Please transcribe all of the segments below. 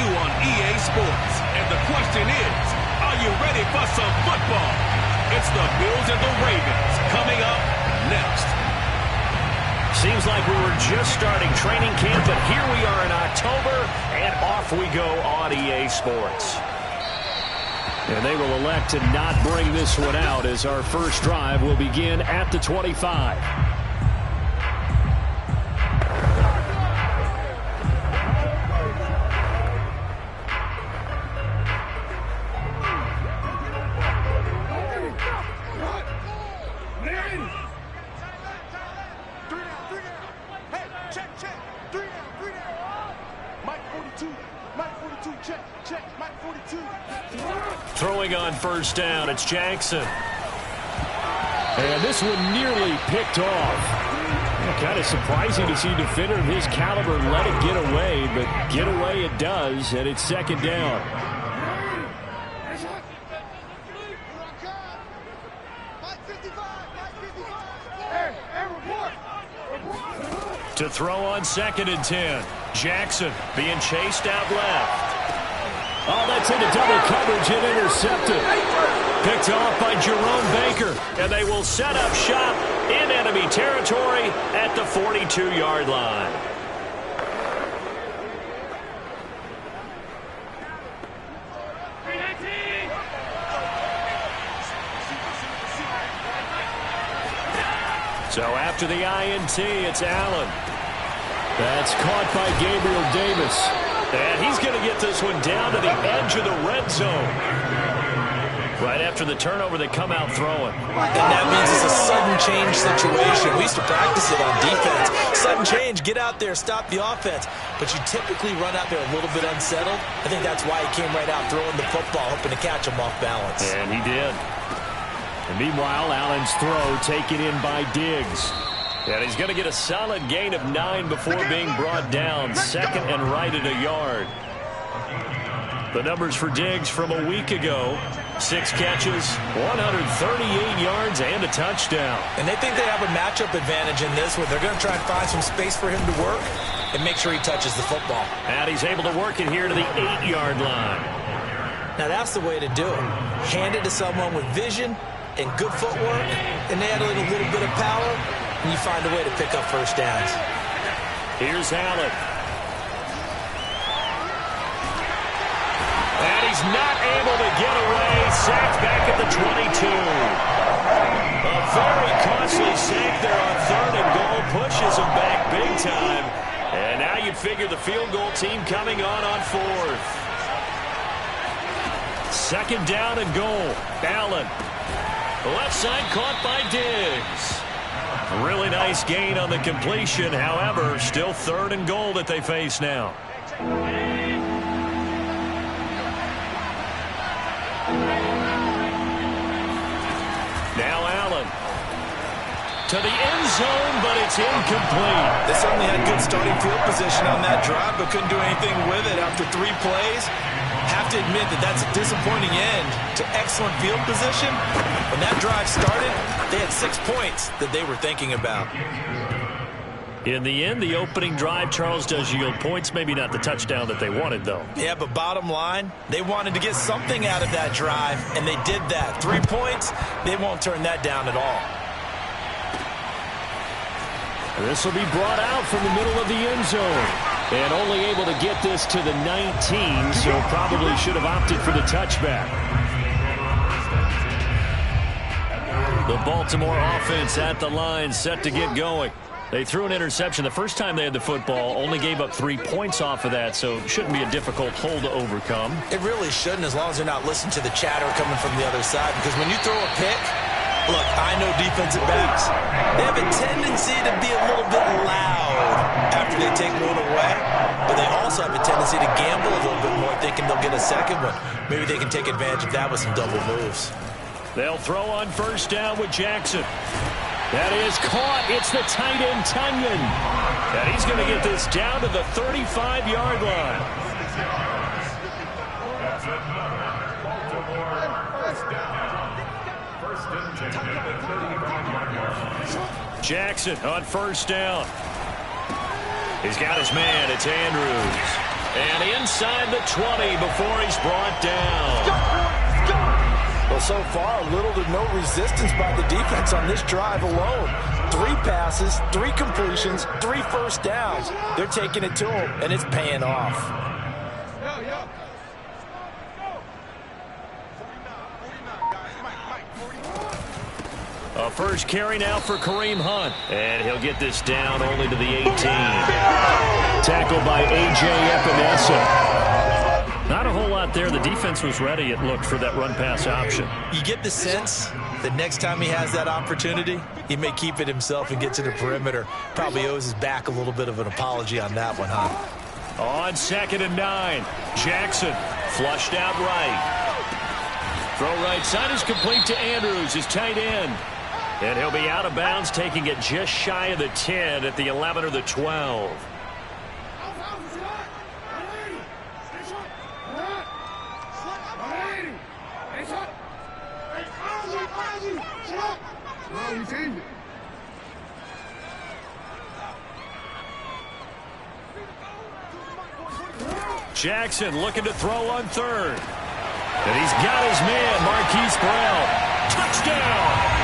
on EA Sports. And the question is, are you ready for some football? It's the Bills and the Ravens coming up next. Seems like we were just starting training camp, but here we are in October, and off we go on EA Sports. And they will elect to not bring this one out as our first drive will begin at the 25. Throwing on first down, it's Jackson. And this one nearly picked off. Kind of surprising to see a defender of his caliber let it get away, but get away it does, and it's second down. To throw on 2nd and 10. Jackson being chased out left. Oh, that's into double coverage and intercepted. Picked off by Jerome Baker. And they will set up shop in enemy territory at the 42-yard line. So after the INT, it's Allen. That's caught by Gabriel Davis. And he's going to get this one down to the edge of the red zone. Right after the turnover, they come out throwing. And that means it's a sudden change situation. We used to practice it on defense. Sudden change, get out there, stop the offense. But you typically run out there a little bit unsettled. I think that's why he came right out throwing the football, hoping to catch him off balance. And he did. And meanwhile, Allen's throw taken in by Diggs. And he's going to get a solid gain of 9 before being brought down. Second and right at a yard. The numbers for Diggs from a week ago. 6 catches, 138 yards, and a touchdown. And they think they have a matchup advantage in this one. They're going to try and find some space for him to work and make sure he touches the football. And he's able to work it here to the 8-yard line. Now that's the way to do it. Hand it to someone with vision and good footwork, and add a little bit of power, and you find a way to pick up first downs. Here's Allen. And he's not able to get away. Sacked back at the 22. A very costly sack there on 3rd and goal. Pushes him back big time. And now you'd figure the field goal team coming on 4th. 2nd down and goal. Allen. Left side caught by Diggs. Really nice gain on the completion. However, still 3rd and goal that they face now. Now Allen. To the end zone, but it's incomplete. They certainly had good starting field position on that drive, but couldn't do anything with it after 3 plays. Have to admit that that's a disappointing end to excellent field position. When that drive started, they had 6 points that they were thinking about. In the end, the opening drive, Charles, does yield points. Maybe not the touchdown that they wanted, though. Yeah, but bottom line, they wanted to get something out of that drive, and they did that. 3 points, they won't turn that down at all. This will be brought out from the middle of the end zone. And only able to get this to the 19, so probably should have opted for the touchback. The Baltimore offense at the line, set to get going. They threw an interception the first time they had the football, only gave up 3 points off of that, so it shouldn't be a difficult hole to overcome. It really shouldn't, as long as they're not listening to the chatter coming from the other side, because when you throw a pick, look, I know defensive backs, they have a tendency to be a little bit loud after they take one away, but they also have a tendency to gamble a little bit more, thinking they'll get a second one. Maybe they can take advantage of that with some double moves. They'll throw on first down with Jackson. That is caught. It's the tight end, Tunyon. And he's going to get this down to the 35-yard line. Jackson on first down. He's got his man. It's Andrews. And inside the 20 before he's brought down. Well, so far, little to no resistance by the defense on this drive alone. 3 passes, 3 completions, 3 first downs. They're taking it to him, and it's paying off. A first carry now for Kareem Hunt. And he'll get this down only to the 18. Tackled by A.J. Epinesa. Not a whole lot there. The defense was ready, it looked, for that run-pass option. You get the sense that next time he has that opportunity, he may keep it himself and get to the perimeter. Probably owes his back a little bit of an apology on that one, huh? On 2nd and 9, Jackson flushed out right. Throw right side is complete to Andrews, his tight end. And he'll be out of bounds, taking it just shy of the 10 at the 11 or the 12. Jackson looking to throw on 3rd. And he's got his man, Marquise Brown. Touchdown!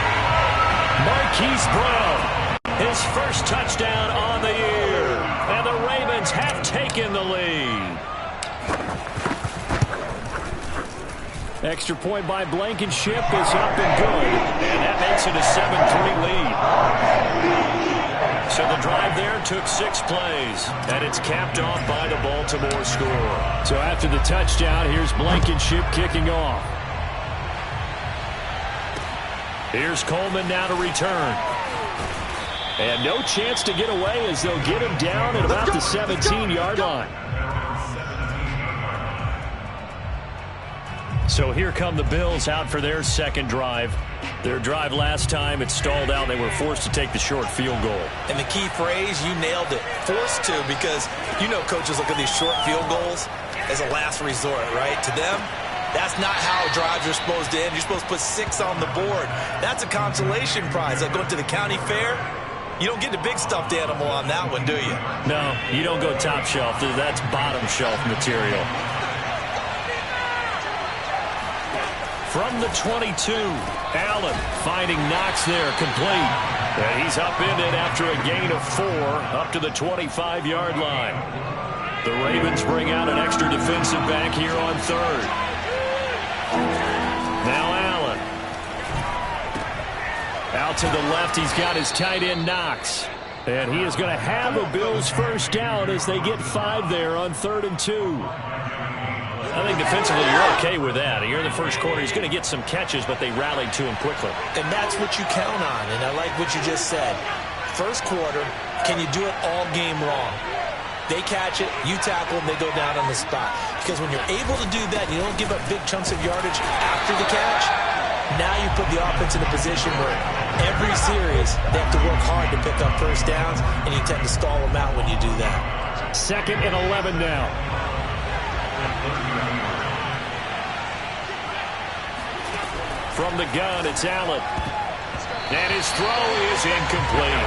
Marquise Brown, his first touchdown on the year. And the Ravens have taken the lead. Extra point by Blankenship is up and good. And that makes it a 7-3 lead. So the drive there took 6 plays. And it's capped off by the Baltimore score. So after the touchdown, here's Blankenship kicking off. Here's Coleman now to return. And no chance to get away as they'll get him down at about the 17-yard line. So here come the Bills out for their second drive. Their drive last time, it stalled out. They were forced to take the short field goal. And the key phrase, you nailed it. Forced to, because you know coaches look at these short field goals as a last resort, right? To them, that's not how drives are supposed to end. You're supposed to put 6 on the board. That's a consolation prize. Like going to the county fair, you don't get the big stuffed animal on that one, do you? No, you don't go top shelf. That's bottom shelf material. From the 22, Allen finding Knox there, complete. And he's upended after a gain of 4 up to the 25-yard line. The Ravens bring out an extra defensive back here on 3rd. Now Allen. Out to the left, he's got his tight end Knox. And he is going to have a Bills first down as they get 5 there on 3rd and 2. I think defensively you're okay with that. Here in the first quarter, he's going to get some catches, but they rallied to him quickly. And that's what you count on, and I like what you just said. First quarter, can you do it all game long? They catch it, you tackle them, they go down on the spot. Because when you're able to do that, you don't give up big chunks of yardage after the catch. Now you put the offense in a position where every series they have to work hard to pick up first downs, and you tend to stall them out when you do that. 2nd and 11 now. From the gun, it's Allen. And his throw is incomplete.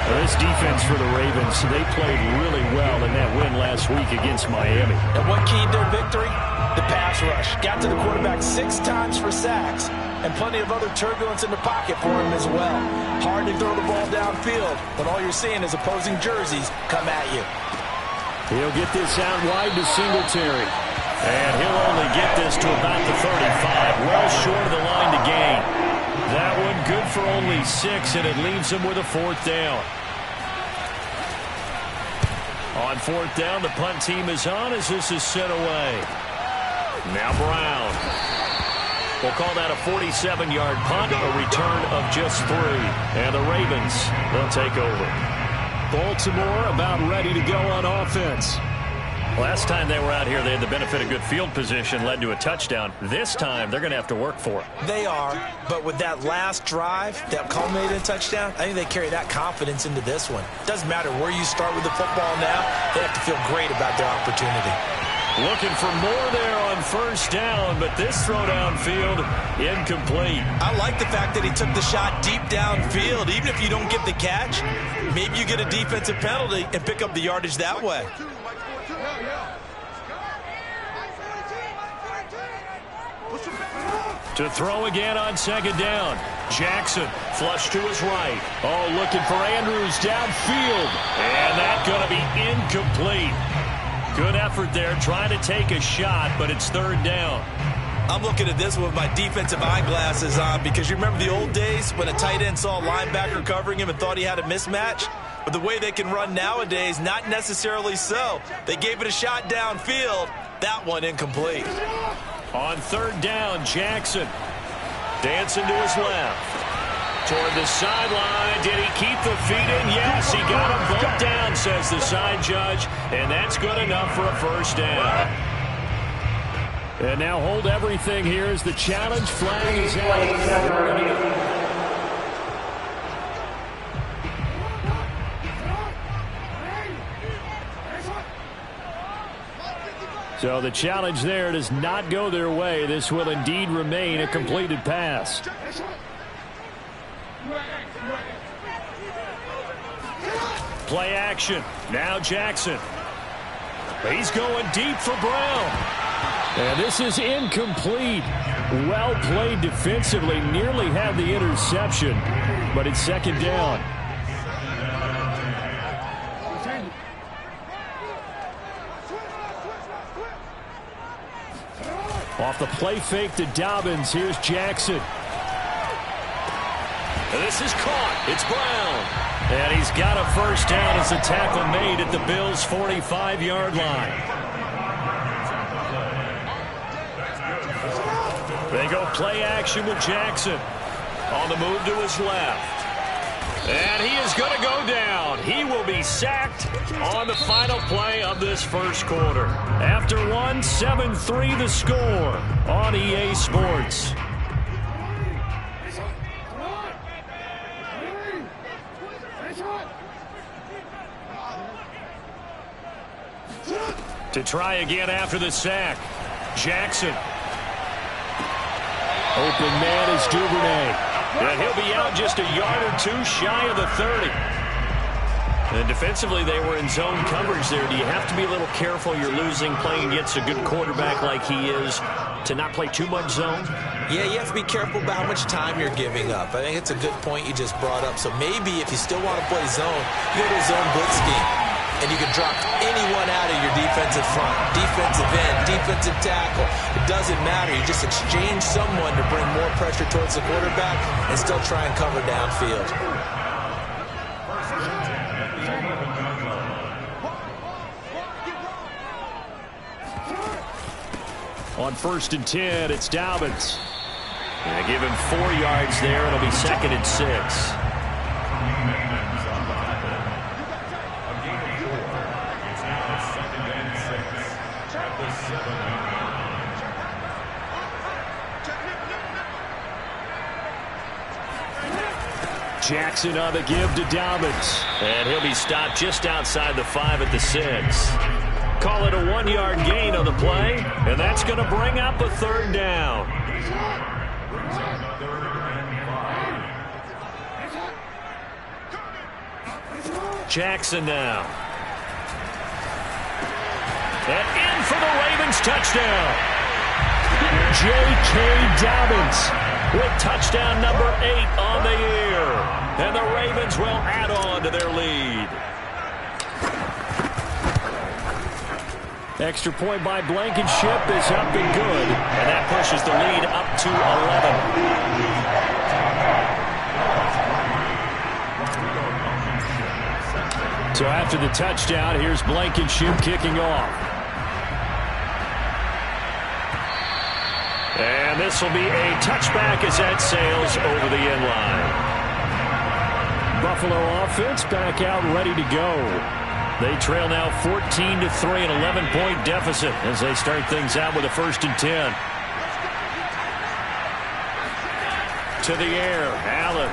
Well, this defense for the Ravens, they played really well in that win last week against Miami. And what keyed their victory? The pass rush. Got to the quarterback 6 times for sacks. And plenty of other turbulence in the pocket for him as well. Hard to throw the ball downfield when all you're seeing is opposing jerseys come at you. He'll get this out wide to Singletary. And he'll only get this to about the 35. Well short of the line to gain. That one good for only 6, and it leaves him with a 4th down. On 4th down, the punt team is on as this is sent away. Now Brown. We'll call that a 47-yard punt, a return of just 3. And the Ravens, they'll take over. Baltimore about ready to go on offense. Last time they were out here, they had the benefit of good field position, led to a touchdown. This time, they're going to have to work for it. They are, but with that last drive that culminated in a touchdown, I think they carry that confidence into this one. Doesn't matter where you start with the football now, they have to feel great about their opportunity. Looking for more there on first down, but this throw downfield, incomplete. I like the fact that he took the shot deep downfield. Even if you don't get the catch, maybe you get a defensive penalty and pick up the yardage that way. To throw again on second down. Jackson flush to his right. Oh, looking for Andrews downfield. And that's going to be incomplete. Good effort there trying to take a shot, but it's third down. I'm looking at this with my defensive eyeglasses on because you remember the old days when a tight end saw a linebacker covering him and thought he had a mismatch? But the way they can run nowadays, not necessarily so. They gave it a shot downfield. That one incomplete. On third down, Jackson dancing to his left. Toward the sideline. Did he keep the feet in? Yes, he got him bumped down, says the side judge. And that's good enough for a first down. And now hold everything here as the challenge flag is out. So the challenge there does not go their way. This will indeed remain a completed pass. Play action. Now Jackson. He's going deep for Brown. And this is incomplete. Well played defensively. Nearly had the interception. But it's second down. Off the play fake to Dobbins. Here's Jackson. And this is caught. It's Brown. And he's got a first down as a tackle made at the Bills' 45-yard line. They go play action with Jackson. On the move to his left. And he is going to go down. He will be sacked on the final play of this first quarter. After one, 7-3 the score on EA Sports. To try again after the sack. Jackson. Open man is Duvernay. And he'll be out just a yard or two shy of the 30. And defensively, they were in zone coverage there. Do you have to be a little careful? You're losing, playing against a good quarterback like he is, to not play too much zone? Yeah, you have to be careful about how much time you're giving up. I think it's a good point you just brought up. So maybe if you still want to play zone, you go to a zone blitz scheme. And you can drop anyone out of your defensive front, defensive end, defensive tackle. It doesn't matter. You just exchange someone to bring more pressure towards the quarterback and still try and cover downfield. On 1st and 10, it's Dobbins. And they give him 4 yards there. It'll be 2nd and 6. Jackson on the give to Dobbins. And he'll be stopped just outside the 5 at the 6. Call it a 1-yard gain on the play. And that's going to bring up a third down. Jackson now. And in for the Ravens touchdown. J.K. Dobbins with touchdown number 8 on the year. And the Ravens will add on to their lead. Extra point by Blankenship is up and good. And that pushes the lead up to 11. So after the touchdown, here's Blankenship kicking off. And this will be a touchback as that sails over the end line. Buffalo offense back out ready to go. They trail now 14-3, an 11-point deficit as they start things out with a 1st and 10. To the air, Allen.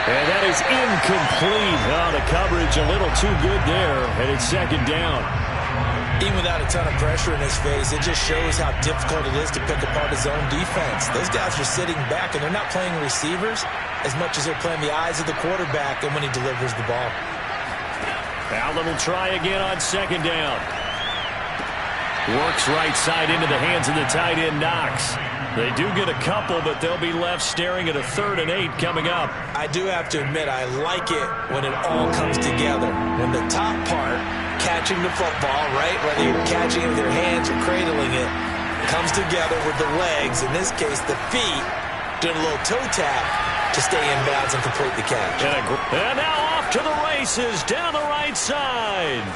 And that is incomplete. Oh, the coverage a little too good there, and it's 2nd down. Even without a ton of pressure in his face, it just shows how difficult it is to pick apart his own defense. Those guys are sitting back, and they're not playing receivers as much as they're playing the eyes of the quarterback and when he delivers the ball. Allen will try again on 2nd down. Works right side into the hands of the tight end, Knox. They do get a couple, but they'll be left staring at a 3rd and 8 coming up. I do have to admit, I like it when it all comes together. When the top part, catching the football, right, whether you're catching it with your hands or cradling it, comes together with the legs, in this case the feet, doing a little toe tap to stay in bounds and complete the catch. And now off to the races down the right side.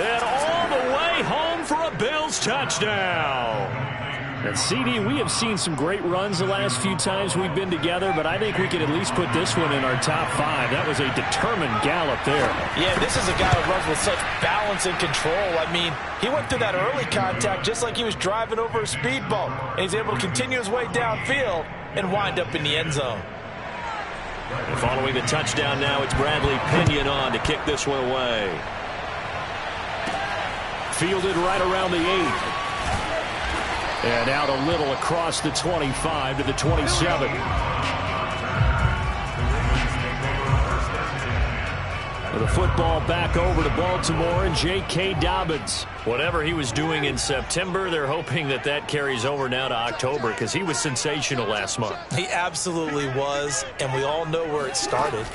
And all the way home for a Bills touchdown. And CD, we have seen some great runs the last few times we've been together, but I think we can at least put this one in our top 5. That was a determined gallop there. Yeah, this is a guy who runs with such balance and control. I mean, he went through that early contact just like he was driving over a speed bump. And he's able to continue his way downfield and wind up in the end zone. And following the touchdown now, it's Bradley Pinion on to kick this one away. Fielded right around the 8. And out a little across the 25 to the 27. The football back over to Baltimore and J.K. Dobbins. Whatever he was doing in September, they're hoping that that carries over now to October because he was sensational last month. He absolutely was, and we all know where it started.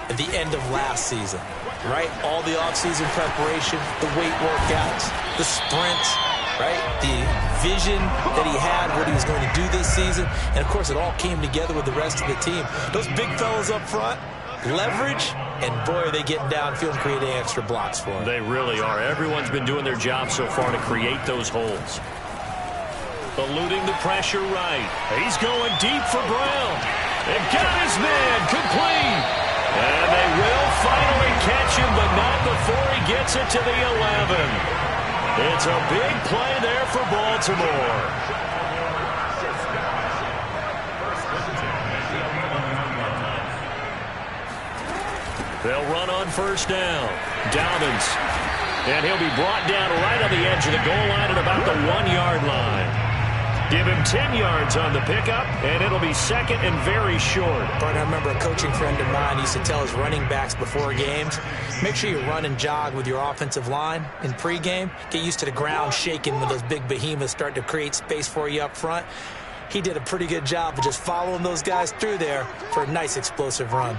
At the end of last season, right? All the offseason preparation, the weight workouts, the sprints, right? The vision that he had, what he was going to do this season. And, of course, it all came together with the rest of the team. Those big fellas up front, leverage, and, boy, are they getting downfield and creating extra blocks for him. They really are. Everyone's been doing their job so far to create those holes. Eluding the pressure right. He's going deep for Brown. And got his man complete. And they will finally catch him, but not before he gets it to the 11. It's a big play there for Baltimore. They'll run on first down. Dobbins. And he'll be brought down right on the edge of the goal line at about the 1-yard line. Give him 10 yards on the pickup, and it'll be second and very short. But I remember a coaching friend of mine used to tell his running backs before games, make sure you run and jog with your offensive line in pregame. Get used to the ground shaking when those big behemoths start to create space for you up front. He did a pretty good job of just following those guys through there for a nice explosive run.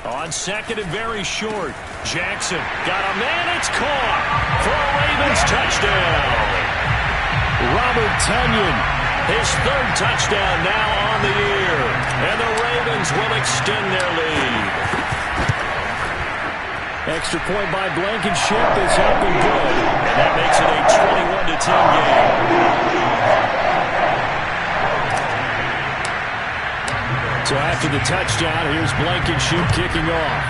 On second and very short, Jackson got a man. It's caught for a Ravens touchdown. Robert Tonyan, his 3rd touchdown now on the year. And the Ravens will extend their lead. Extra point by Blankenship is up and good. And that makes it a 21-10 game. So after the touchdown, here's Blankenship kicking off.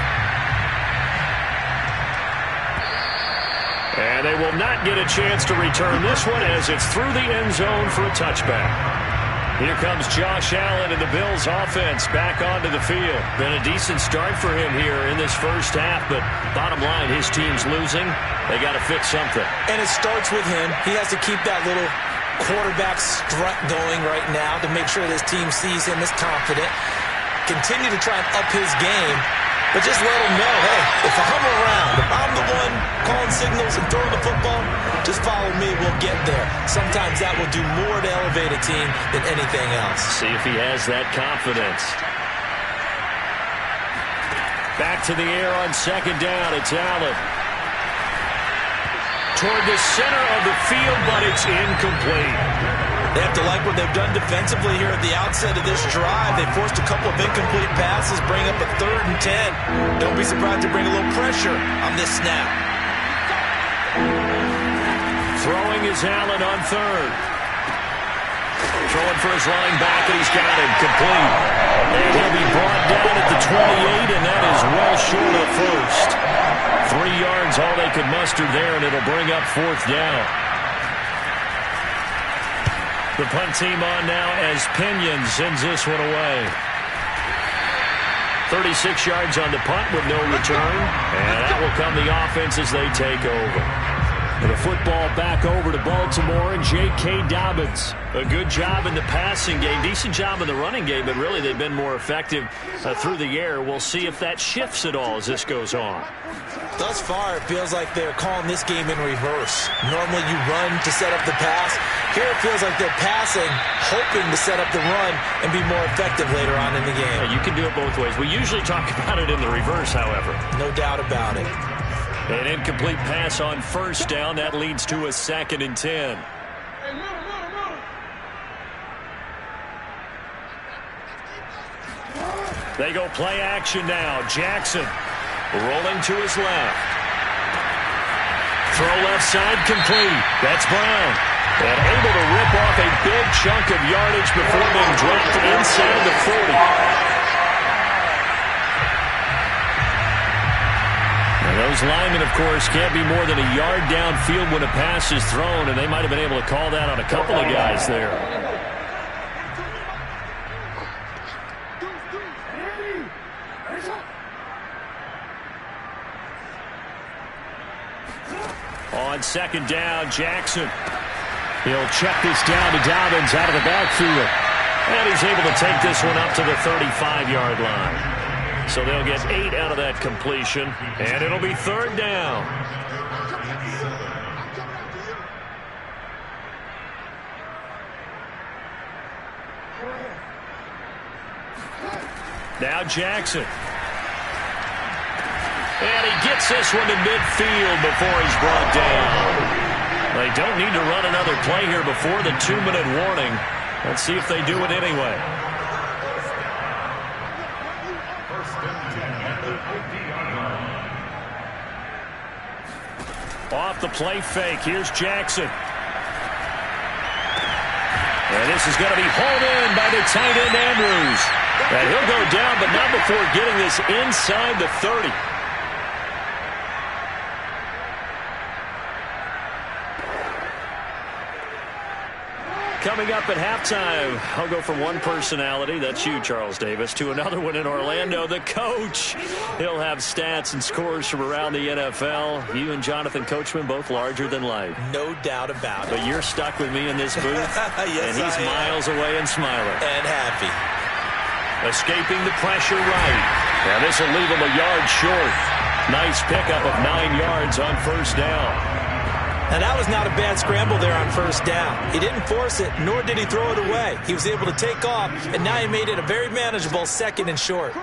And they will not get a chance to return this one as it's through the end zone for a touchback. Here comes Josh Allen and the Bills offense back onto the field. Been a decent start for him here in this first half, but bottom line, his team's losing. They got to fix something. And it starts with him. He has to keep that little quarterback strut going right now to make sure this team sees him as confident. Continue to try and up his game. But just let them know, hey, if I'm around, if I'm the one calling signals and throwing the football, just follow me, we'll get there. Sometimes that will do more to elevate a team than anything else. See if he has that confidence. Back to the air on second down, it's Allen. Toward the center of the field, but it's incomplete. They have to like what they've done defensively here at the outset of this drive. They forced a couple of incomplete passes, bring up a 3rd and 10. Don't be surprised to bring a little pressure on this snap. Throwing is Allen on 3rd. Throwing for his line back, and he's got him complete. And he'll be brought down at the 28, and that is well short of first. 3 yards, all they could muster there, and it'll bring up 4th down. The punt team on now as Pinion sends this one away. 36 yards on the punt with no return. And that will come the offense as they take over. The football back over to Baltimore and J.K. Dobbins. A good job in the passing game. Decent job in the running game, but really they've been more effective through the air. We'll see if that shifts at all as this goes on. Thus far, it feels like they're calling this game in reverse. Normally you run to set up the pass. Here it feels like they're passing, hoping to set up the run and be more effective later on in the game. Yeah, you can do it both ways. We usually talk about it in the reverse, however. No doubt about it. An incomplete pass on first down. That leads to a 2nd and 10. They go play action now. Jackson rolling to his left. Throw left side complete. That's Brown. And able to rip off a big chunk of yardage before being dropped inside the 40. Those linemen, of course, can't be more than a yard downfield when a pass is thrown, and they might have been able to call that on a couple of guys there. On 2nd down, Jackson. He'll check this down to Dobbins out of the backfield. And he's able to take this one up to the 35-yard line. So they'll get 8 out of that completion, and it'll be 3rd down. Now Jackson. And he gets this one to midfield before he's brought down. They don't need to run another play here before the 2-minute warning. Let's see if they do it anyway. Off the play fake. Here's Jackson. And this is going to be hauled in by the tight end Andrews. And he'll go down, but not before getting this inside the 30. Coming up at halftime, I'll go from one personality, that's you, Charles Davis, to another one in Orlando, the coach. He'll have stats and scores from around the NFL. You and Jonathan Coachman, both larger than life. No doubt about it. But you're stuck with me in this booth, yes, and he's miles away and smiling. And happy. Escaping the pressure right. Now this will leave him a yard short. Nice pickup of 9 yards on first down. Now, that was not a bad scramble there on first down. He didn't force it, nor did he throw it away. He was able to take off, and now he made it a very manageable 2nd and short.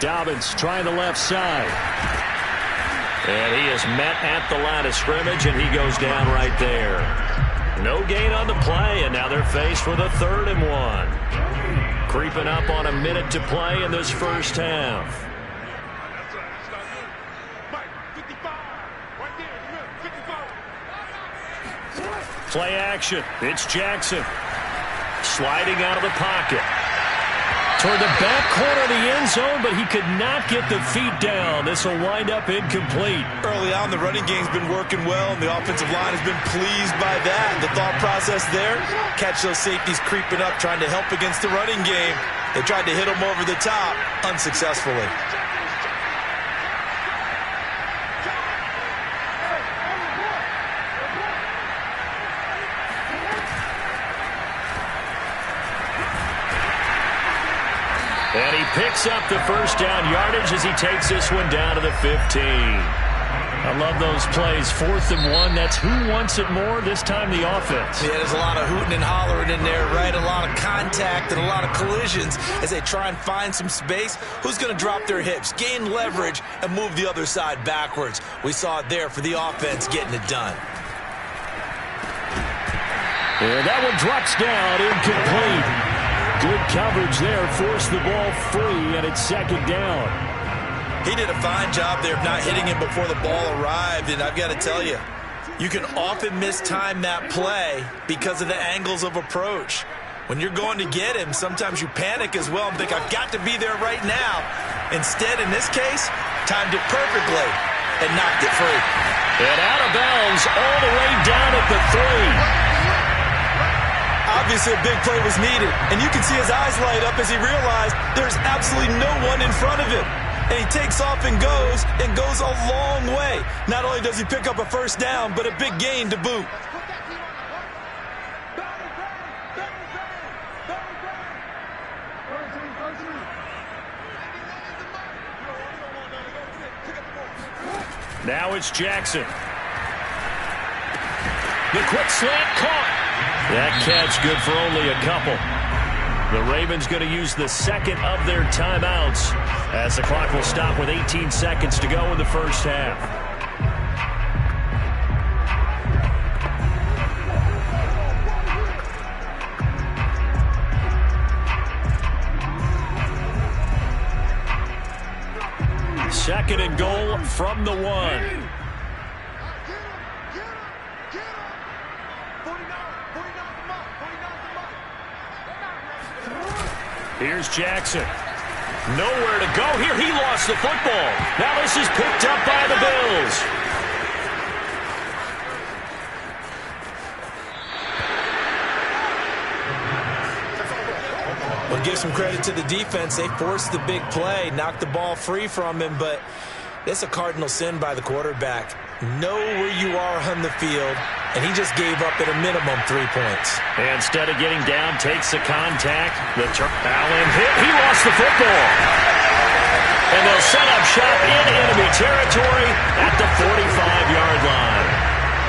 Dobbins trying the left side. And he is met at the line of scrimmage, and he goes down right there. No gain on the play, and now they're faced with a 3rd and 1. Creeping up on a minute to play in this first half. Play action. It's Jackson. Sliding out of the pocket. Toward the back corner of the end zone, but he could not get the feet down. This will wind up incomplete. Early on, the running game's been working well, and the offensive line has been pleased by that. The thought process there, catch those safeties creeping up, trying to help against the running game. They tried to hit them over the top, unsuccessfully. And he picks up the first down yardage as he takes this one down to the 15. I love those plays. 4th and 1. That's who wants it more, this time the offense. Yeah, there's a lot of hooting and hollering in there, right? A lot of contact and a lot of collisions as they try and find some space. Who's going to drop their hips, gain leverage, and move the other side backwards? We saw it there for the offense getting it done. And that one drops down, incomplete. Good coverage there, forced the ball free, and it's 2nd down. He did a fine job there of not hitting him before the ball arrived, and I've got to tell you, you can often mistime that play because of the angles of approach. When you're going to get him, sometimes you panic as well and think, I've got to be there right now. Instead, in this case, timed it perfectly and knocked it free. And out of bounds all the way down at the 3. Obviously, a big play was needed, and you can see his eyes light up as he realized there's absolutely no one in front of him. and he takes off and goes a long way. Not only does he pick up a first down, but a big gain to boot. Now it's Jackson. The quick slant caught. That catch good for only a couple. The Ravens going to use the second of their timeouts as the clock will stop with 18 seconds to go in the first half. Second and goal from the 1. Here's Jackson. Nowhere to go here. He lost the football. Now this is picked up by the Bills. Well, give some credit to the defense. They forced the big play, knocked the ball free from him, but it's a cardinal sin by the quarterback. Know where you are on the field, and he just gave up at a minimum 3 points. And instead of getting down, takes the contact. Allen hit. He lost the football. And they'll set up shop in enemy territory at the 45-yard line.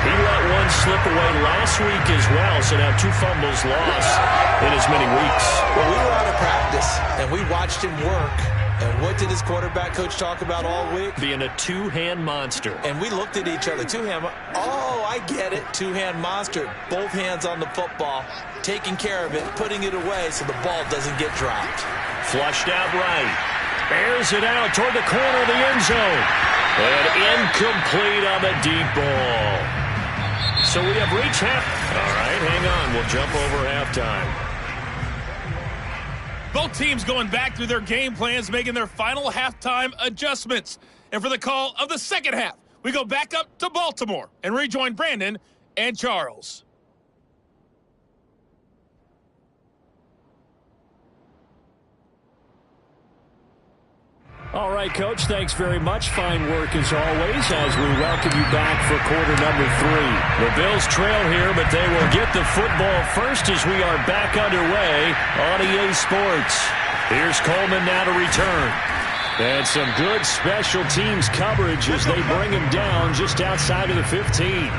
He let one slip away last week as well, so now 2 fumbles lost in as many weeks. Well, we were out of practice, and we watched him work. And what did his quarterback coach talk about all week? Being a two-hand monster. And we looked at each other. Two-hand. Oh, I get it. Two-hand monster. Both hands on the football, taking care of it, putting it away so the ball doesn't get dropped. Flushed out right. Airs it out toward the corner of the end zone. And incomplete on the deep ball. So we have reached half. All right, hang on. We'll jump over halftime. Both teams going back through their game plans, making their final halftime adjustments. And for the call of the second half, we go back up to Baltimore and rejoin Brandon and Charles. All right, Coach, thanks very much. Fine work as always as we welcome you back for quarter number 3. The Bills trail here, but they will get the football first as we are back underway on EA Sports. Here's Coleman now to return. And some good special teams coverage as they bring him down just outside of the 15.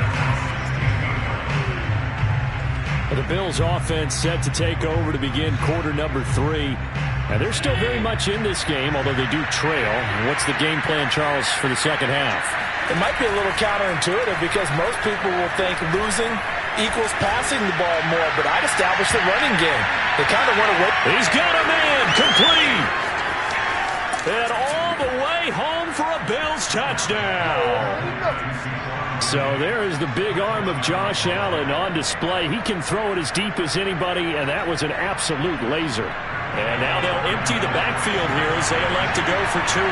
The Bills offense set to take over to begin quarter number 3. And they're still very much in this game, although they do trail. What's the game plan, Charles, for the second half? It might be a little counterintuitive because most people will think losing equals passing the ball more, but I'd establish the running game. They kind of want to wait. He's got a man complete. And all the way home for a Bills touchdown. So there is the big arm of Josh Allen on display. He can throw it as deep as anybody, and that was an absolute laser. And now they'll empty the backfield here as they elect to go for 2.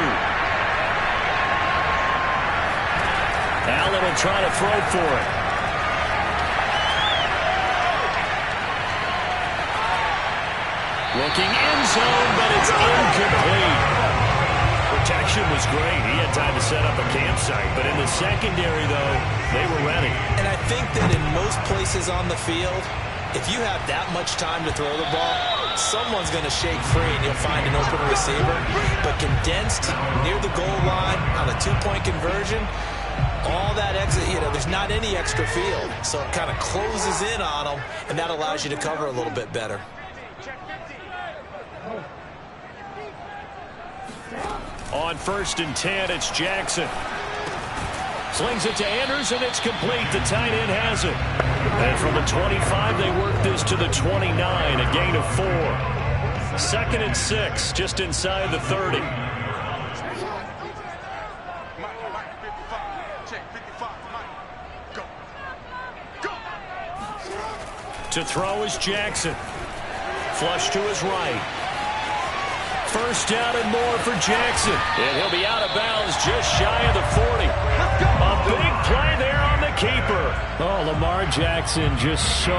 Allen will try to throw for it. Looking end zone, but it's incomplete. Protection was great. He had time to set up a campsite. But in the secondary, though, they were ready. And I think that in most places on the field, if you have that much time to throw the ball, someone's going to shake free and you'll find an open receiver. But condensed near the goal line on a 2-point conversion, all that exit, there's not any extra field. So it kind of closes in on them, and that allows you to cover a little bit better. On 1st and 10, it's Jackson. Slings it to Anders, and it's complete. The tight end has it. And from the 25, they work this to the 29, a gain of 4. 2nd and 6, just inside the 30. To throw is Jackson. Flush to his right. First down and more for Jackson. And he'll be out of bounds just shy of the 40. A big play there on the keeper. Oh, Lamar Jackson just so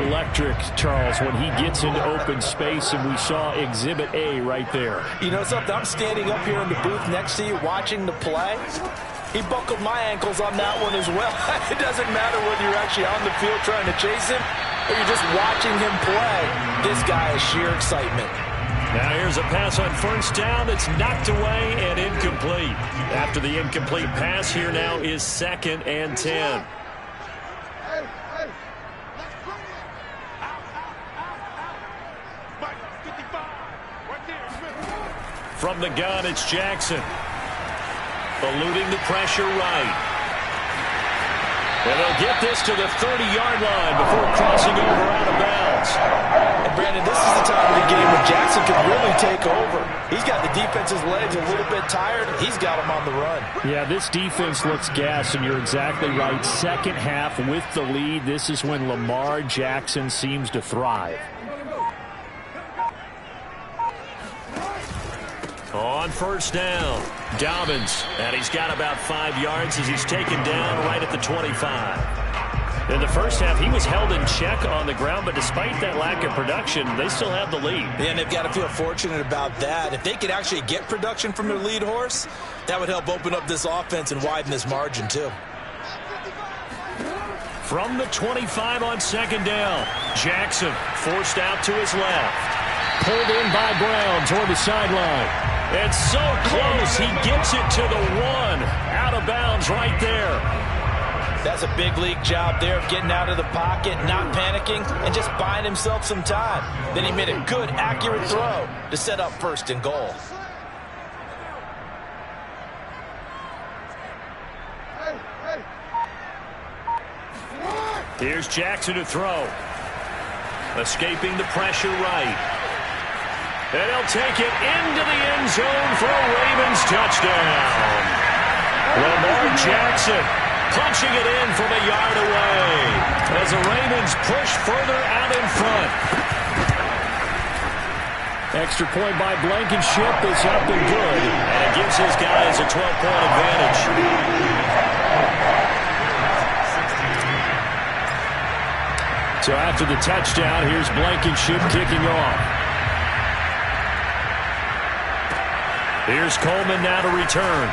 electric, Charles, when he gets into open space, and we saw Exhibit A right there. You know something? I'm standing up here in the booth next to you watching the play. He buckled my ankles on that one as well. It doesn't matter whether you're actually on the field trying to chase him or you're just watching him play. This guy is sheer excitement. Now here's a pass on first down. It's knocked away and incomplete. After the incomplete pass, here now is 2nd and 10. From the gun, it's Jackson. Eluding the pressure right. And they'll get this to the 30-yard line before crossing over out of bounds. And Brandon, this is the time of the game when Jackson can really take over. He's got the defense's legs a little bit tired. He's got them on the run. Yeah, this defense looks gassed, and you're exactly right. Second half with the lead, this is when Lamar Jackson seems to thrive. On first down, Dobbins, and he's got about 5 yards as he's taken down right at the 25. In the first half, he was held in check on the ground, but despite that lack of production, they still have the lead. Yeah, and they've got to feel fortunate about that. If they could actually get production from their lead horse, that would help open up this offense and widen this margin, too. From the 25 on second down, Jackson forced out to his left. Pulled in by Brown toward the sideline. It's so close, he gets it to the 1. Out of bounds right there. That's a big league job there of getting out of the pocket, not panicking, and just buying himself some time. Then he made a good, accurate throw to set up 1st and goal. Here's Jackson to throw. Escaping the pressure right. And he'll take it into the end zone for a Ravens touchdown. Lamar Jackson punching it in from a yard away as the Ravens push further out in front. Extra point by Blankenship is up and good. And it gives his guys a 12-point advantage. So after the touchdown, here's Blankenship kicking off. Here's Coleman now to return.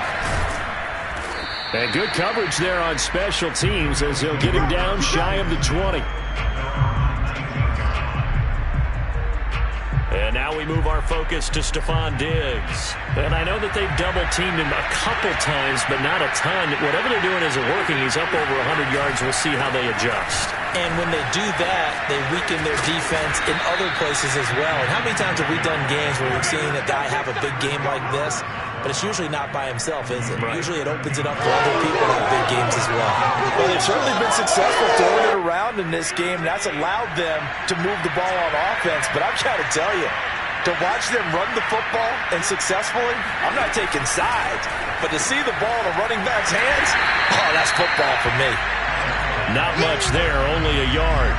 And good coverage there on special teams as they'll get him down shy of the 20. And now we move our focus to Stephon Diggs. And I know that they've double-teamed him a couple times, but not a ton. Whatever they're doing isn't working. He's up over 100 yards. We'll see how they adjust. And when they do that, they weaken their defense in other places as well. And how many times have we done games where we've seen a guy have a big game like this, but it's usually not by himself, is it? Right. Usually it opens it up for other people to have big games as well. Well, they've certainly been successful throwing it around in this game. That's allowed them to move the ball on offense. But I've got to tell you, to watch them run the football and successfully, I'm not taking sides. But to see the ball in a running back's hands, oh, that's football for me. Not much there, only a yard.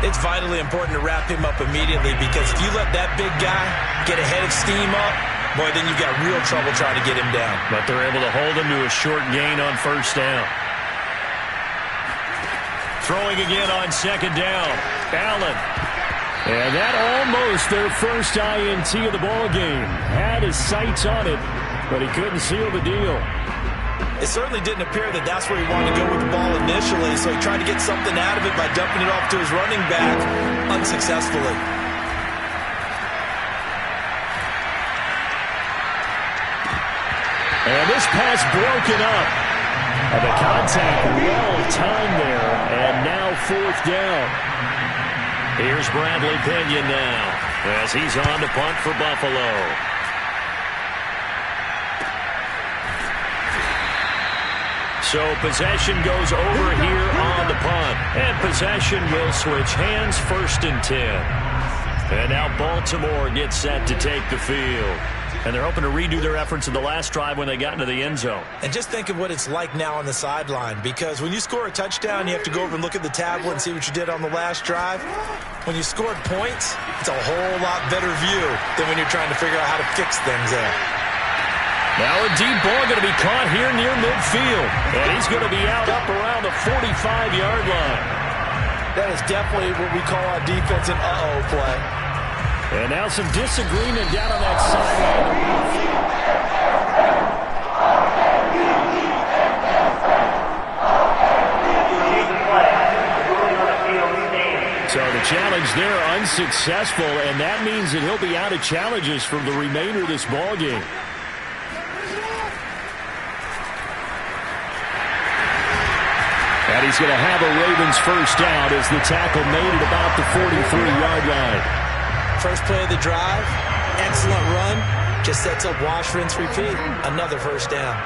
It's vitally important to wrap him up immediately because if you let that big guy get a head of steam up, boy, then you've got real trouble trying to get him down. But they're able to hold him to a short gain on first down. Throwing again on second down. Allen. And that almost their first INT of the ball game. Had his sights on it, but he couldn't seal the deal. It certainly didn't appear that that's where he wanted to go with the ball initially, so he tried to get something out of it by dumping it off to his running back unsuccessfully. And this pass broken up. And the contact well timed there, and now 4th down. Here's Bradley Pinion now as he's on to punt for Buffalo. So possession goes over here on the punt. And possession will switch hands, 1st and 10. And now Baltimore gets set to take the field. And they're hoping to redo their efforts in the last drive when they got into the end zone. And just think of what it's like now on the sideline, because when you score a touchdown, you have to go over and look at the tablet and see what you did on the last drive. When you scored points, it's a whole lot better view than when you're trying to figure out how to fix things there. Now a deep ball going to be caught here near midfield. And he's going to be out up around the 45-yard line. That is definitely what we call on defense an uh-oh play. And now some disagreement down on that sideline. So the challenge there unsuccessful, and that means that he'll be out of challenges for the remainder of this ball game. And he's going to have a Ravens first down as the tackle made at about the 43-yard line. First play of the drive, excellent run, just sets up wash, rinse, repeat. Another first down.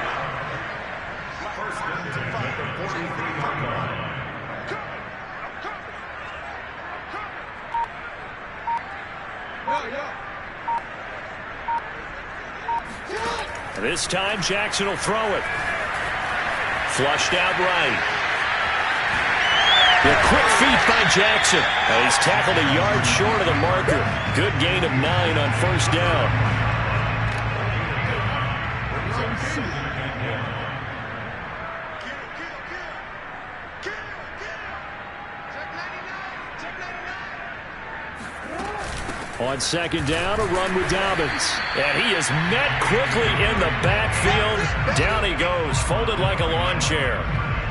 This time Jackson will throw it. Flushed out right. The quick feet by Jackson. And he's tackled a yard short of the marker. Good gain of 9 on first down. On second down, a run with Dobbins. And he is met quickly in the backfield. Down he goes, folded like a lawn chair.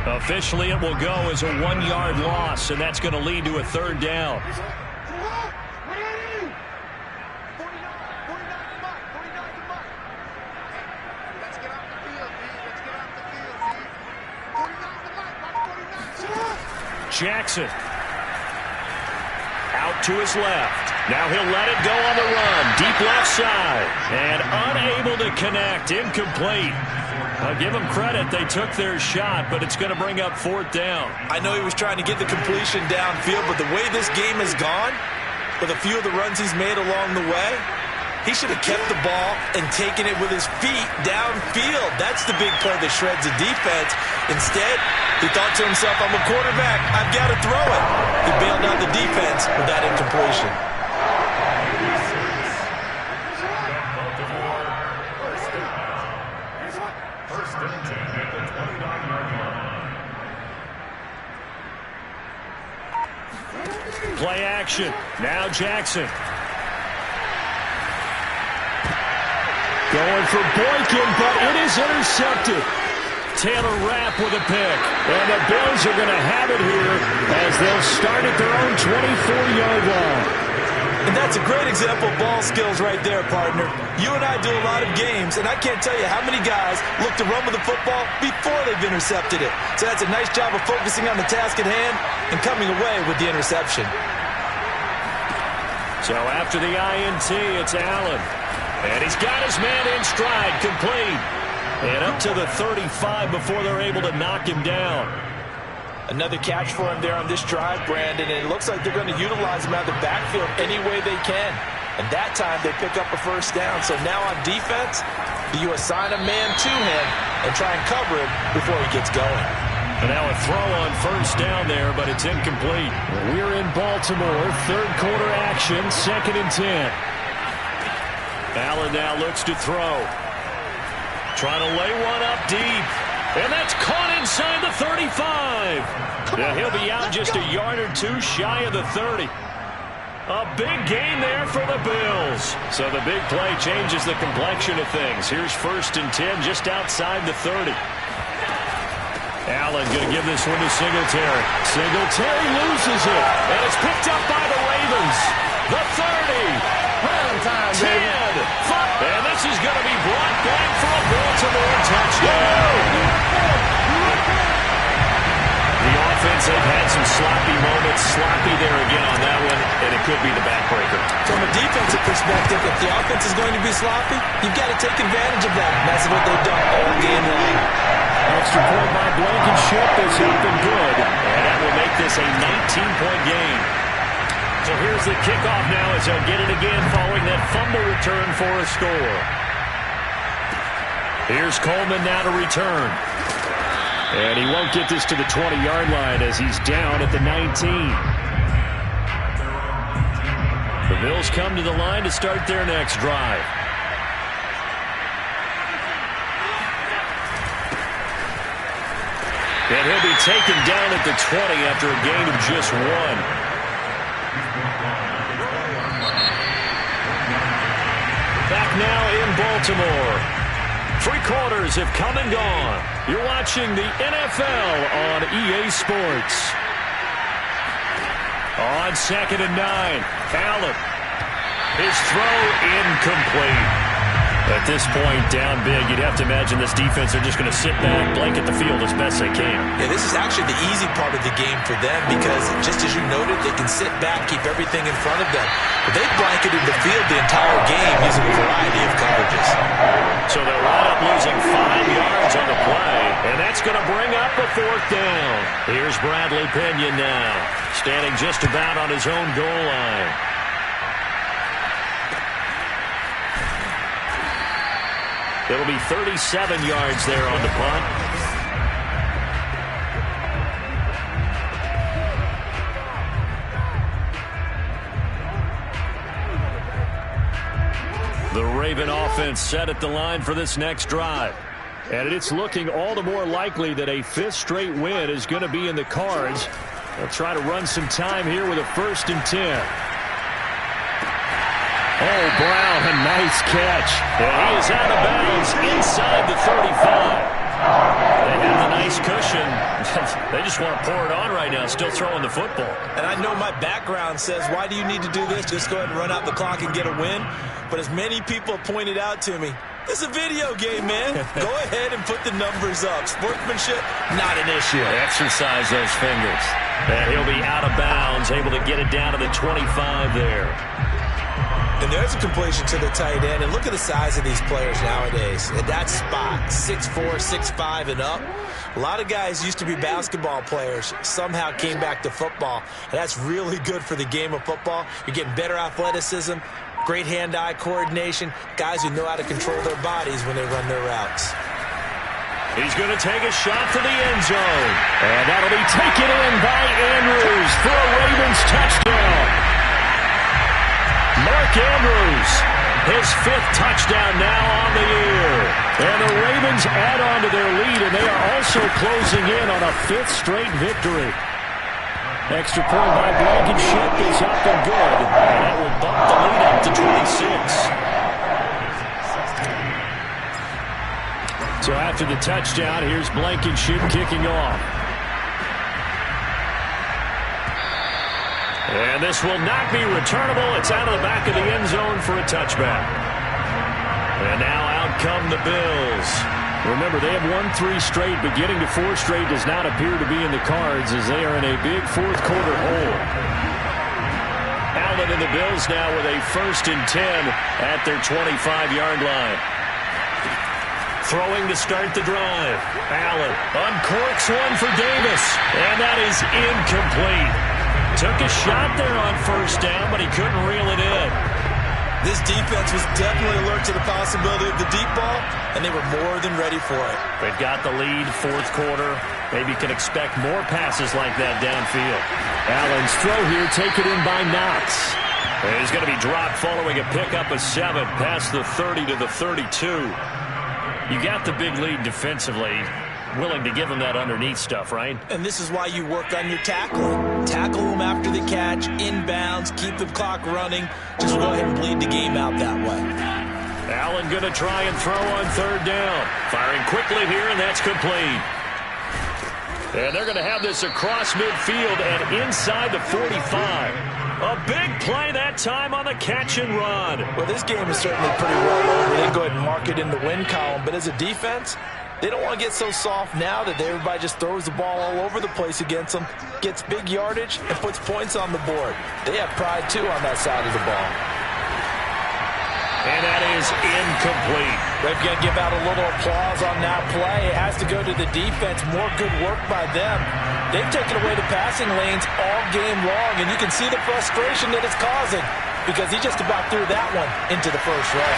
Officially, it will go as a 1-yard loss, and that's going to lead to a third down. Jackson. Out to his left. Now he'll let it go on the run. Deep left side. And unable to connect. Incomplete. I'll give them credit. They took their shot, but it's going to bring up fourth down. I know he was trying to get the completion downfield, but the way this game has gone, with a few of the runs he's made along the way, he should have kept the ball and taken it with his feet downfield. That's the big play that shreds the defense. Instead, he thought to himself, I'm a quarterback. I've got to throw it. He bailed out the defense with that incompletion. Play action. Now Jackson. Going for Boykin, but it is intercepted. Taylor Rapp with a pick. And the Bills are going to have it here as they'll start at their own 24-yard line. And that's a great example of ball skills right there, partner. You and I do a lot of games, and I can't tell you how many guys look to run with the football before they've intercepted it. So that's a nice job of focusing on the task at hand and coming away with the interception. So after the INT, it's Allen. And he's got his man in stride, complete. And up to the 35 before they're able to knock him down. Another catch for him there on this drive, Brandon, and it looks like they're going to utilize him out of the backfield any way they can. And that time they pick up a first down. So now on defense, you assign a man to him and try and cover him before he gets going. And now a throw on first down there, but it's incomplete. We're in Baltimore, third quarter action, 2nd and 10. Allen now looks to throw. Trying to lay one up deep. And that's caught inside the 35. Now he'll be out just a yard or two shy of the 30. A big gain there for the Bills. So the big play changes the complexion of things. Here's 1st and 10 just outside the 30. Allen going to give this one to Singletary. Singletary loses it. And it's picked up by the Ravens. The 30. Run time, 10. baby. 5. And this is going to be brought back for a Baltimore touchdown. The offense, they've had some sloppy moments. Sloppy there again on that one. And it could be the backbreaker. From a defensive perspective, if the offense is going to be sloppy, you've got to take advantage of that. And that's what they've done all game long. Extra point by Blankenship is up and good. And that will make this a 19-point game. So here's the kickoff now as they'll get it again following that fumble return for a score. Here's Coleman now to return. And he won't get this to the 20-yard line as he's down at the 19. The Bills come to the line to start their next drive. And he'll be taken down at the 20 after a gain of just 1. Back now in Baltimore. 3 quarters have come and gone. You're watching the NFL on EA Sports. On 2nd and 9, Allen. His throw incomplete. At this point, down big, you'd have to imagine this defense are just going to sit back, blanket the field as best they can. Yeah, this is actually the easy part of the game for them because, just as you noted, they can sit back, keep everything in front of them. But they've blanketed the field the entire game using a variety of coverages. So they'll wind up losing 5 yards on the play, and that's going to bring up a 4th down. Here's Bradley Pinion now, standing just about on his own goal line. It'll be 37 yards there on the punt. The Raven offense set at the line for this next drive. And it's looking all the more likely that a 5th straight win is going to be in the cards. They'll try to run some time here with a 1st and 10. Oh, Brown, a nice catch. And he is out of bounds inside the 35. They have the nice cushion. They just want to pour it on right now, still throwing the football. And I know my background says, why do you need to do this? Just go ahead and run out the clock and get a win. But as many people pointed out to me, this is a video game, man. Go ahead and put the numbers up. Sportsmanship, not an issue. Exercise those fingers. And he'll be out of bounds, able to get it down to the 25 there. And there's a completion to the tight end. And look at the size of these players nowadays. At that spot, 6'4", 6'5", and up. A lot of guys used to be basketball players, somehow came back to football. And that's really good for the game of football. You're getting better athleticism, great hand-eye coordination, guys who know how to control their bodies when they run their routes. He's going to take a shot for the end zone. And that'll be taken in by Andrews for a Ravens touchdown. Mark Andrews, his 5th touchdown now on the year. And the Ravens add on to their lead, and they are also closing in on a 5th straight victory. Extra point by Blankenship is up and good, and that will bump the lead up to 26. So after the touchdown, here's Blankenship kicking off. And this will not be returnable. It's out of the back of the end zone for a touchback. And now out come the Bills. Remember, they have won 3 straight, but getting to 4 straight does not appear to be in the cards as they are in a big 4th quarter hole. Allen and the Bills now with a 1st and 10 at their 25-yard line. Throwing to start the drive. Allen uncorks one for Davis, and that is incomplete. Took a shot there on 1st down, but he couldn't reel it in. This defense was definitely alert to the possibility of the deep ball, and they were more than ready for it. They've got the lead, 4th quarter. Maybe can expect more passes like that downfield. Allen's throw here taken in by Knox. And he's going to be dropped following a pickup of 7 past the 30 to the 32. You got the big lead defensively. Willing to give him that underneath stuff, right? And this is why you work on your tackling. Tackle them after the catch, inbounds, keep the clock running. Just go ahead and bleed the game out that way. Allen going to try and throw on 3rd down. Firing quickly here, and that's complete. And they're going to have this across midfield and inside the 45. A big play that time on the catch and run. Well, this game is certainly pretty well over. They go ahead and mark it in the win column. But as a defense, they don't want to get so soft now that everybody just throws the ball all over the place against them, gets big yardage, and puts points on the board. They have pride, too, on that side of the ball. And that is incomplete. They've got to give out a little applause on that play. It has to go to the defense. More good work by them. They've taken away the passing lanes all game long, and you can see the frustration that it's causing because he just about threw that one into the 1st row.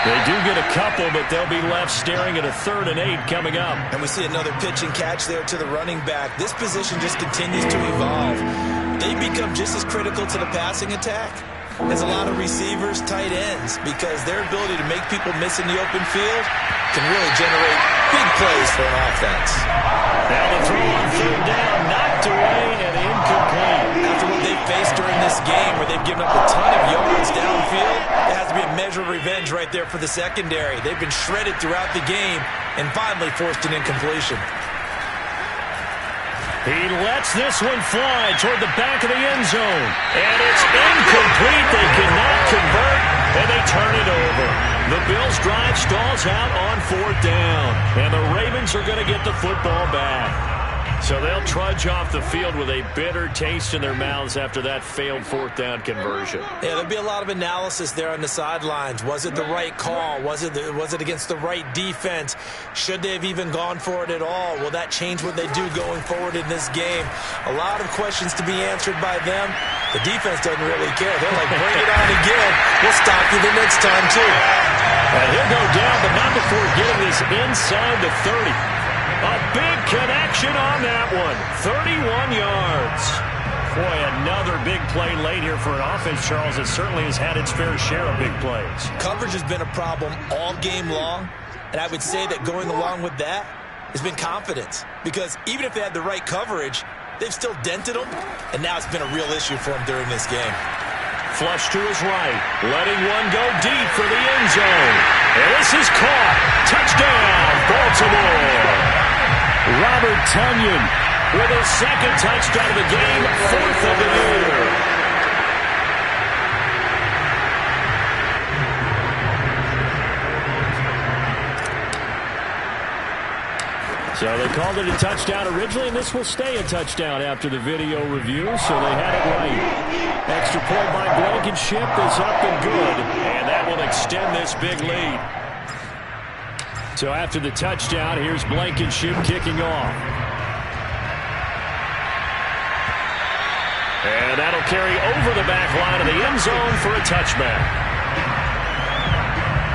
They do get a couple, but they'll be left staring at a 3rd and 8 coming up. And we see another pitch and catch there to the running back. This position just continues to evolve. They become just as critical to the passing attack as a lot of receivers, tight ends, because their ability to make people miss in the open field can really generate big plays for an offense. Now the throw on third down, knocked away and incomplete. After what they've faced during this game, where they've given up a ton of yards downfield, there has to be a measure of revenge right there for the secondary. They've been shredded throughout the game and finally forced an incompletion. He lets this one fly toward the back of the end zone. And it's incomplete. They cannot convert, and they turn it over. The Bills' drive stalls out on fourth down, and the Ravens are going to get the football back. So they'll trudge off the field with a bitter taste in their mouths after that failed fourth down conversion. Yeah, there'll be a lot of analysis there on the sidelines. Was it the right call? Was it against the right defense? Should they have even gone for it at all? Will that change what they do going forward in this game? A lot of questions to be answered by them. The defense doesn't really care. They're like, bring it on again. We'll stop you the next time, too. And he'll go down, but not before getting this inside the 30. A big connection on that one. 31 yards. Boy, another big play late here for an offense, Charles, that certainly has had its fair share of big plays. Coverage has been a problem all game long, and I would say that going along with that has been confidence. Because even if they had the right coverage, they've still dented them, and now it's been a real issue for them during this game. Flush to his right, letting one go deep for the end zone. And this is caught. Touchdown, Baltimore. Robert Tonyan with his second touchdown of the game, fourth of the year. So they called it a touchdown originally, and this will stay a touchdown after the video review, so they had it right. Extra point by Blankenship is up and good, and that will extend this big lead. So after the touchdown, here's Blankenship kicking off. And that'll carry over the back line of the end zone for a touchback.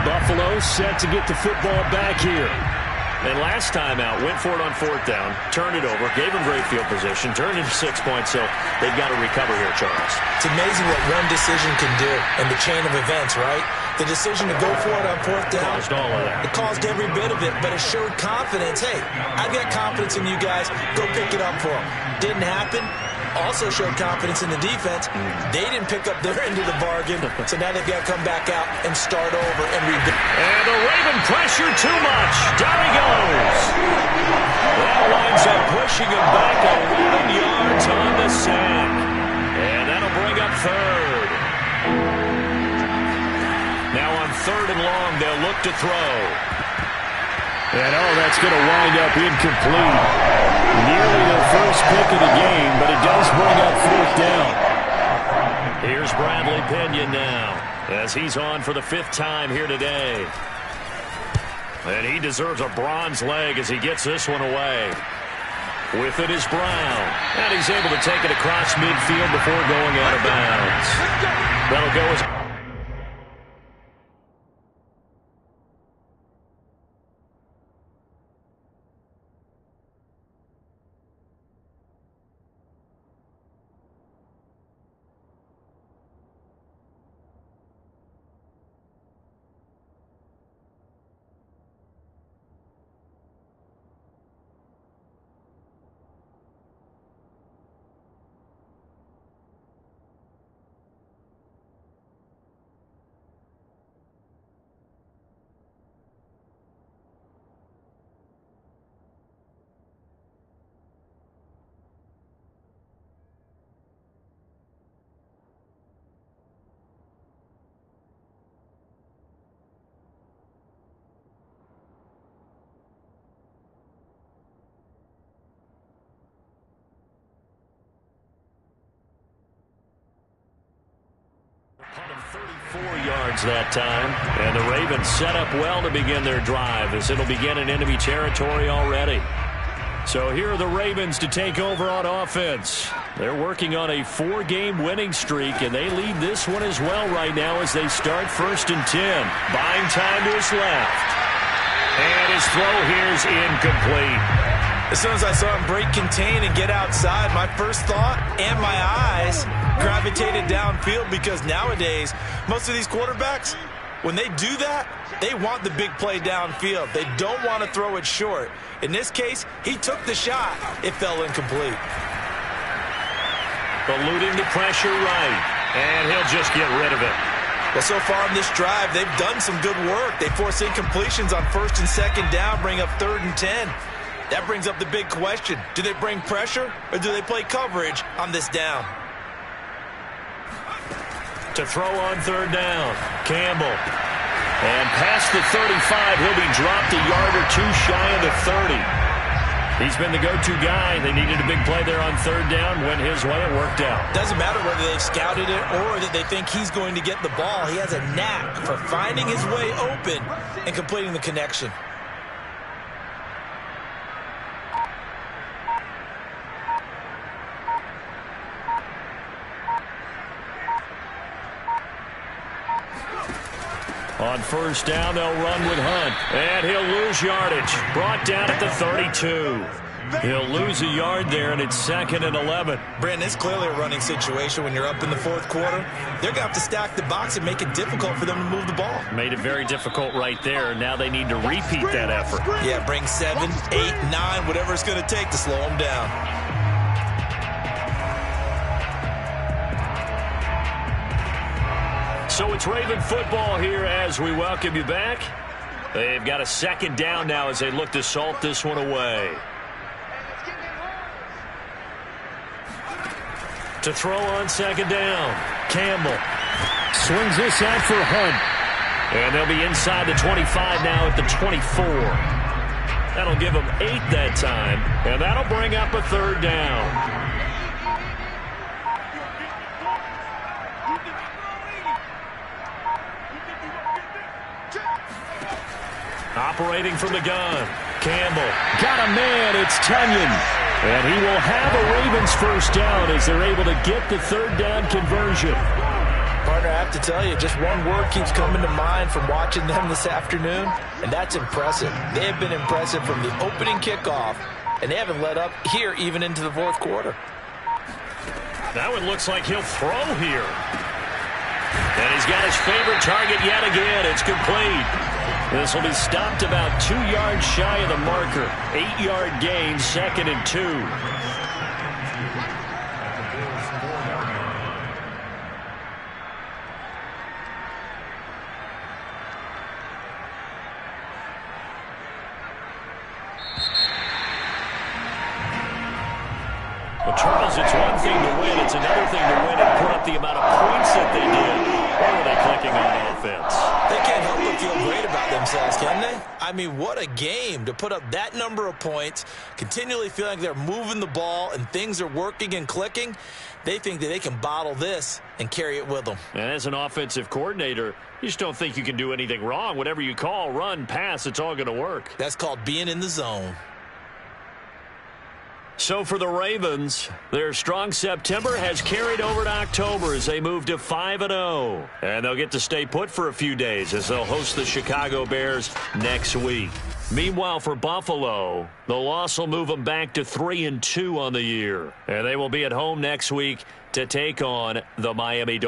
Buffalo set to get the football back here. And last time out, went for it on fourth down, turned it over, gave him great field position, turned into 6 points, so they've got to recover here, Charles. It's amazing what one decision can do in the chain of events, right? The decision to go for it on fourth down, Caused all of that. It caused every bit of it, but it showed confidence. Hey, I've got confidence in you guys. Go pick it up for them. Didn't happen. Also showed confidence in the defense. They didn't pick up their end of the bargain, so now they've got to come back out and start over and rebuild. And the Raven pressure too much. Down he goes. That winds up pushing him back 11 yards on the sack. And that'll bring up third. Now on third and long, they'll look to throw. And that's going to wind up incomplete. Nearly their first pick of the game, but it does bring up fourth down. Here's Bradley Pinion now, as he's on for the fifth time here today. And he deserves a bronze leg as he gets this one away. With it is Brown. And he's able to take it across midfield before going out of bounds. That'll go as... Punt of 34 yards that time. And the Ravens set up well to begin their drive, as it'll begin in enemy territory already. So here are the Ravens to take over on offense. They're working on a 4-game winning streak, and they lead this one as well right now as they start 1st and 10. Buying time to his left. And his throw here's incomplete. As soon as I saw him break contain and get outside, my first thought and my eyes gravitated downfield, because nowadays, most of these quarterbacks, When they do that, they want the big play downfield. They don't want to throw it short. In this case, he took the shot. It fell incomplete. Eluding the pressure right, and he'll just get rid of it. Well, so far in this drive, they've done some good work. They force incompletions on 1st and 2nd down, bring up 3rd and 10. That brings up the big question. Do they bring pressure, or do they play coverage on this down? To throw on 3rd down, Campbell. And past the 35, he'll be dropped a yard or two shy of the 30. He's been the go-to guy. They needed a big play there on 3rd down. Went his way. It worked out. Doesn't matter whether they've scouted it or that they think he's going to get the ball. He has a knack for finding his way open and completing the connection. On 1st down, they'll run with Hunt. And he'll lose yardage. Brought down at the 32. He'll lose a yard there, and it's 2nd and 11. Brandon, it's clearly a running situation when you're up in the 4th quarter. They're going to have to stack the box and make it difficult for them to move the ball. Made it very difficult right there. Now they need to repeat that effort. Yeah, bring 7, 8, 9, whatever it's going to take to slow them down. So it's Raven football here as we welcome you back. They've got a 2nd down now as they look to salt this one away. To throw on 2nd down, Campbell swings this out for Hunt. And they'll be inside the 25 now at the 24. That'll give them 8 that time, and that'll bring up a 3rd down. Operating from the gun, Campbell got a man. It's Tunyon, and he will have a Ravens 1st down as they're able to get the 3rd down conversion. Partner, I have to tell you, just one word keeps coming to mind from watching them this afternoon, and that's impressive. They have been impressive from the opening kickoff, and they haven't let up here even into the 4th quarter. That one looks like he'll throw here. And he's got his favorite target yet again. It's complete. This will be stopped about 2 yards shy of the marker. 8-yard gain, 2nd and 2. Well, Charles, it's one thing to win. It's another thing to win and put up the amount of points that they did. Or are they clicking on offense? They can't help but feel great about themselves, can they? I mean, what a game to put up that number of points, continually feeling like they're moving the ball and things are working and clicking. They think that they can bottle this and carry it with them. And as an offensive coordinator, you just don't think you can do anything wrong. Whatever you call, run, pass, it's all going to work. That's called being in the zone. So for the Ravens, their strong September has carried over to October as they move to 5-0. And they'll get to stay put for a few days as they'll host the Chicago Bears next week. Meanwhile, for Buffalo, the loss will move them back to 3-2 on the year. And they will be at home next week to take on the Miami Dolphins.